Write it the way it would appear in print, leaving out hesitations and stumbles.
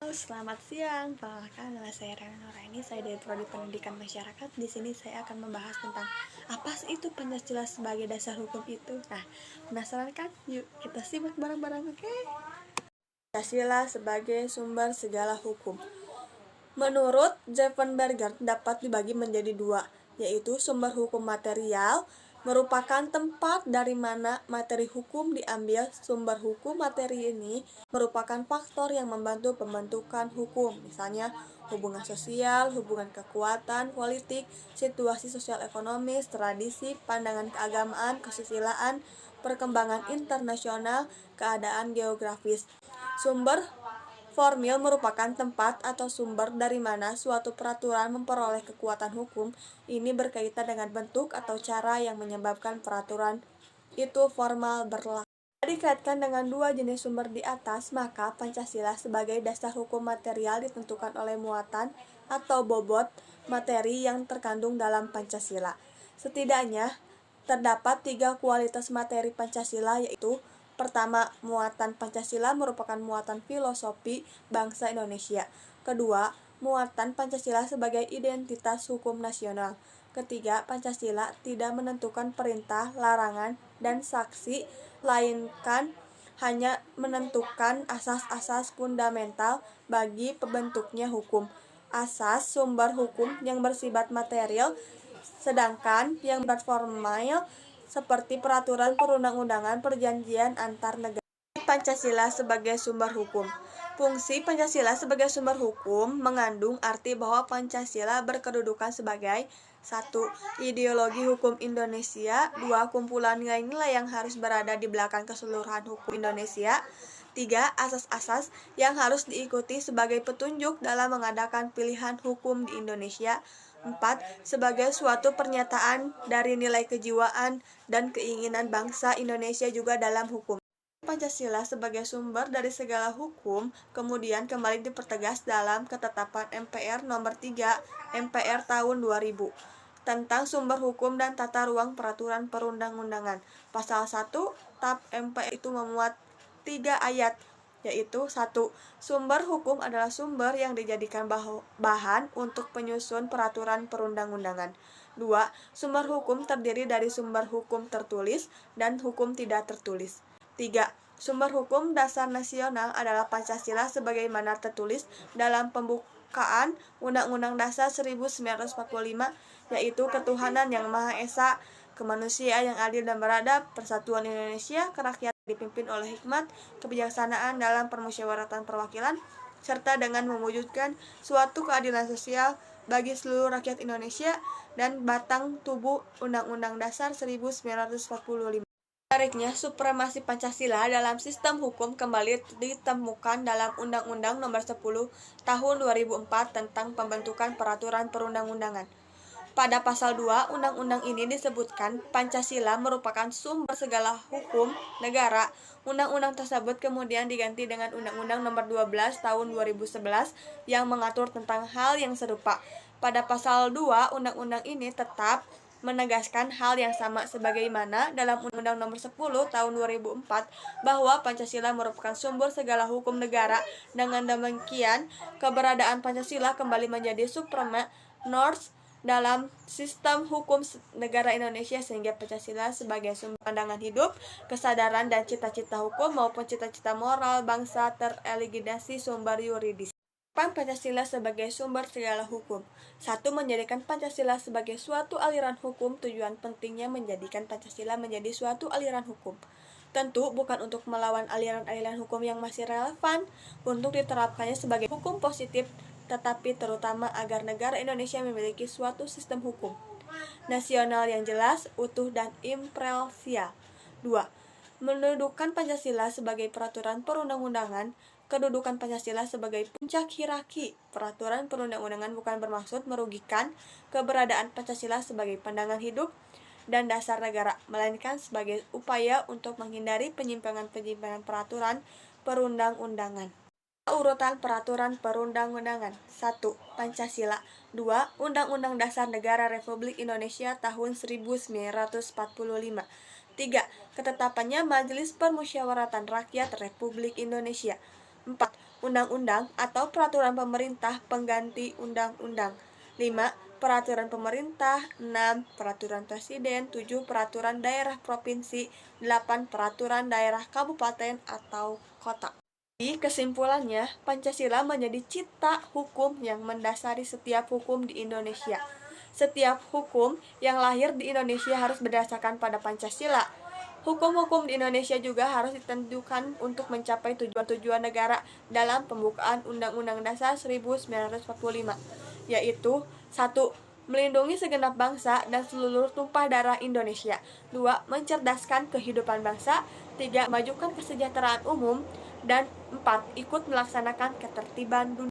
Selamat siang, perkenalkan nama saya Rena Nuraini, saya dari Prodi Pendidikan Masyarakat. Di sini saya akan membahas tentang apa sih itu Pancasila sebagai dasar hukum itu. Nah, penasaran kan? Yuk kita simak bareng-bareng, oke? Pancasila sebagai sumber segala hukum. Menurut Zevenberger dapat dibagi menjadi dua, yaitu sumber hukum material merupakan tempat dari mana materi hukum diambil. Sumber hukum materi ini merupakan faktor yang membantu pembentukan hukum, misalnya hubungan sosial, hubungan kekuatan, politik, situasi sosial ekonomis, tradisi, pandangan keagamaan, kesusilaan, perkembangan internasional, keadaan geografis. Sumber formil merupakan tempat atau sumber dari mana suatu peraturan memperoleh kekuatan hukum. Ini berkaitan dengan bentuk atau cara yang menyebabkan peraturan itu formal berlaku. Dikaitkan dengan dua jenis sumber di atas, maka Pancasila sebagai dasar hukum material ditentukan oleh muatan atau bobot materi yang terkandung dalam Pancasila. Setidaknya terdapat 3 kualitas materi Pancasila, yaitu: pertama, muatan Pancasila merupakan muatan filosofi bangsa Indonesia. Kedua, muatan Pancasila sebagai identitas hukum nasional. Ketiga, Pancasila tidak menentukan perintah, larangan, dan saksi, melainkan hanya menentukan asas-asas fundamental bagi pembentuknya hukum. Asas sumber hukum yang bersifat material, sedangkan yang bersifat formal seperti peraturan perundang-undangan, perjanjian antar negara. Pancasila sebagai sumber hukum. Fungsi Pancasila sebagai sumber hukum mengandung arti bahwa Pancasila berkedudukan sebagai 1. Ideologi hukum Indonesia. 2. Kumpulan nilai-nilai yang harus berada di belakang keseluruhan hukum Indonesia. 3. Asas-asas yang harus diikuti sebagai petunjuk dalam mengadakan pilihan hukum di Indonesia. 4. Sebagai suatu pernyataan dari nilai kejiwaan dan keinginan bangsa Indonesia juga dalam hukum. Pancasila sebagai sumber dari segala hukum kemudian kembali dipertegas dalam Ketetapan MPR Nomor 3 MPR tahun 2000 tentang sumber hukum dan tata ruang peraturan perundang-undangan. Pasal 1 TAP MPR itu memuat 3 ayat, yaitu: 1. Sumber hukum adalah sumber yang dijadikan bahan untuk penyusun peraturan perundang-undangan. 2. Sumber hukum terdiri dari sumber hukum tertulis dan hukum tidak tertulis. 3. Sumber hukum dasar nasional adalah Pancasila sebagaimana tertulis dalam pembukaan Undang-Undang Dasar 1945, yaitu ketuhanan yang Maha Esa, kemanusiaan yang adil dan beradab, persatuan Indonesia, kerakyatan dipimpin oleh hikmat, kebijaksanaan dalam permusyawaratan perwakilan, serta dengan mewujudkan suatu keadilan sosial bagi seluruh rakyat Indonesia, dan batang tubuh Undang-Undang Dasar 1945. Menariknya, supremasi Pancasila dalam sistem hukum kembali ditemukan dalam Undang-Undang Nomor 10 Tahun 2004 tentang pembentukan peraturan perundang-undangan. Pada pasal 2 undang-undang ini disebutkan Pancasila merupakan sumber segala hukum negara. Undang-undang tersebut kemudian diganti dengan Undang-Undang Nomor 12 Tahun 2011 yang mengatur tentang hal yang serupa. Pada pasal 2 undang-undang ini tetap menegaskan hal yang sama sebagaimana dalam Undang-Undang Nomor 10 Tahun 2004 bahwa Pancasila merupakan sumber segala hukum negara. Dengan demikian, keberadaan Pancasila kembali menjadi supreme norms dalam sistem hukum negara Indonesia, sehingga Pancasila sebagai sumber pandangan hidup, kesadaran dan cita-cita hukum maupun cita-cita moral bangsa tereliminasi sumber yuridis. Pancasila sebagai sumber segala hukum. 1. Menjadikan Pancasila sebagai suatu aliran hukum. Tujuan pentingnya menjadikan Pancasila menjadi suatu aliran hukum tentu bukan untuk melawan aliran-aliran hukum yang masih relevan untuk diterapkannya sebagai hukum positif, tetapi terutama agar negara Indonesia memiliki suatu sistem hukum nasional yang jelas, utuh, dan imparsial. 2. Mendudukan Pancasila sebagai peraturan perundang-undangan. Kedudukan Pancasila sebagai puncak hierarki peraturan perundang-undangan bukan bermaksud merugikan keberadaan Pancasila sebagai pandangan hidup dan dasar negara, melainkan sebagai upaya untuk menghindari penyimpangan-penyimpangan peraturan perundang-undangan. Urutan peraturan perundang-undangan. 1. Pancasila. 2. Undang-Undang Dasar Negara Republik Indonesia tahun 1945. 3. Ketetapannya Majelis Permusyawaratan Rakyat Republik Indonesia. 4. undang-undang atau peraturan pemerintah pengganti undang-undang. 5. Peraturan pemerintah. 6. Peraturan presiden. 7. Peraturan daerah provinsi. 8. Peraturan daerah kabupaten atau kota. Di kesimpulannya, Pancasila menjadi cita hukum yang mendasari setiap hukum di Indonesia. Setiap hukum yang lahir di Indonesia harus berdasarkan pada Pancasila. Hukum-hukum di Indonesia juga harus ditentukan untuk mencapai tujuan-tujuan negara dalam pembukaan Undang-Undang Dasar 1945, yaitu 1. Melindungi segenap bangsa dan seluruh tumpah darah Indonesia. 2. Mencerdaskan kehidupan bangsa. 3. Memajukan kesejahteraan umum. Dan 4. Ikut melaksanakan ketertiban dunia.